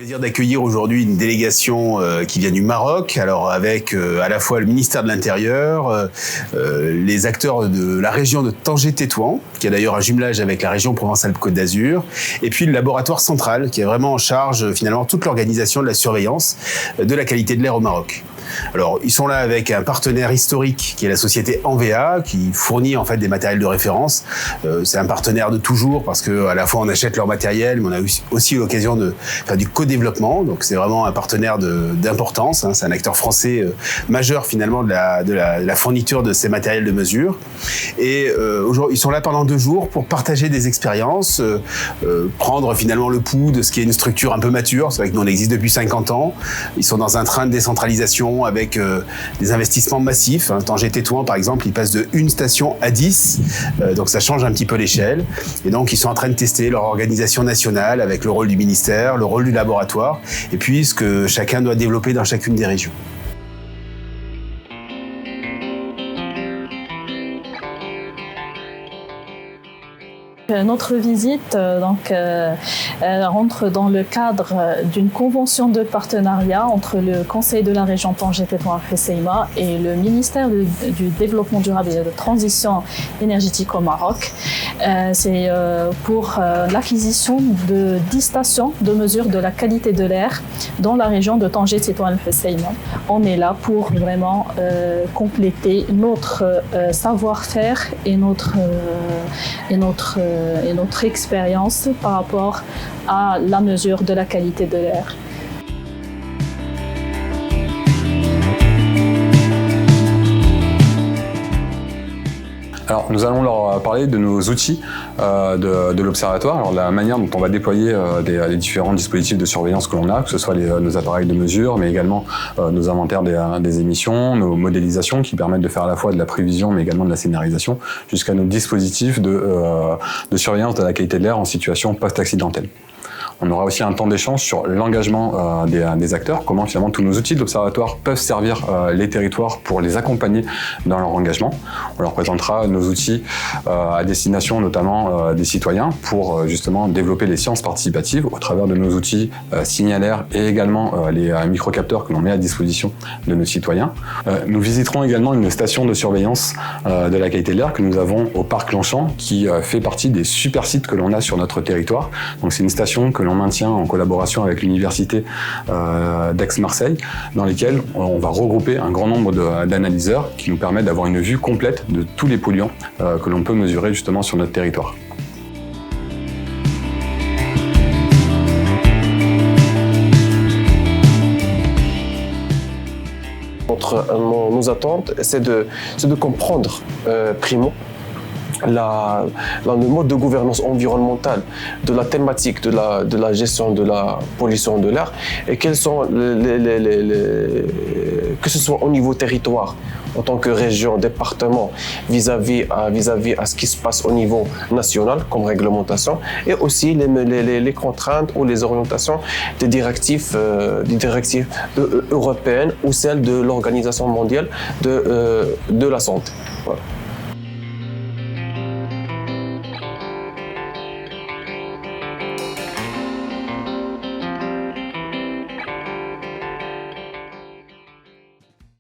Plaisir d'accueillir aujourd'hui une délégation qui vient du Maroc, alors avec à la fois le ministère de l'Intérieur, les acteurs de la région de Tanger-Tétouan, qui a d'ailleurs un jumelage avec la région Provence-Alpes-Côte d'Azur, et puis le laboratoire central, qui est vraiment en charge finalement toute l'organisation de la surveillance de la qualité de l'air au Maroc. Alors, ils sont là avec un partenaire historique qui est la société Envea, qui fournit en fait des matériels de référence. C'est un partenaire de toujours parce que à la fois on achète leur matériel, mais on a aussi l'occasion de faire du co-développement. Donc, c'est vraiment un partenaire d'importance. C'est un acteur français majeur finalement de la fourniture de ces matériels de mesure. Et aujourd'hui, ils sont là pendant 2 jours pour partager des expériences, prendre finalement le pouls de ce qui est une structure un peu mature. C'est vrai que nous on existe depuis 50 ans. Ils sont dans un train de décentralisation avec des investissements massifs. Tanger-Tétouan, par exemple, il passe de 1 station à 10, donc ça change un petit peu l'échelle. Et donc, ils sont en train de tester leur organisation nationale avec le rôle du ministère, le rôle du laboratoire, et puis ce que chacun doit développer dans chacune des régions. Notre visite rentre dans le cadre d'une convention de partenariat entre le Conseil de la région Tanger-Tétouan-Hoceima et le ministère du Développement durable et de Transition énergétique au Maroc. C'est pour l'acquisition de 10 stations de mesure de la qualité de l'air dans la région de Tanger-Tétouan-Hoceima. On est là pour vraiment compléter notre savoir-faire et notre expérience par rapport à la mesure de la qualité de l'air. Alors, nous allons leur parler de nos outils de l'Observatoire, alors de la manière dont on va déployer les différents dispositifs de surveillance que l'on a, que ce soit nos appareils de mesure, mais également nos inventaires des émissions, nos modélisations qui permettent de faire à la fois de la prévision, mais également de la scénarisation, jusqu'à nos dispositifs de surveillance de la qualité de l'air en situation post-accidentelle. On aura aussi un temps d'échange sur l'engagement des acteurs, comment finalement tous nos outils de l'Observatoire peuvent servir les territoires pour les accompagner dans leur engagement. On leur présentera nos outils à destination notamment des citoyens pour justement développer les sciences participatives au travers de nos outils signalaires et également les microcapteurs que l'on met à disposition de nos citoyens. Nous visiterons également une station de surveillance de la qualité de l'air que nous avons au Parc Longchamp qui fait partie des super sites que l'on a sur notre territoire. Donc c'est une station que l'on maintient en collaboration avec l'université d'Aix-Marseille, dans lesquelles on va regrouper un grand nombre d'analyseurs qui nous permettent d'avoir une vue complète de tous les polluants que l'on peut mesurer justement sur notre territoire. Nos attentes, c'est de comprendre, primo, le mode de gouvernance environnementale de la thématique de la gestion de la pollution de l'air et quels sont que ce soit au niveau territoire en tant que région, département, vis-à-vis à ce qui se passe au niveau national comme réglementation et aussi les contraintes ou les orientations des directives européennes ou celles de l'Organisation mondiale de la santé. Voilà.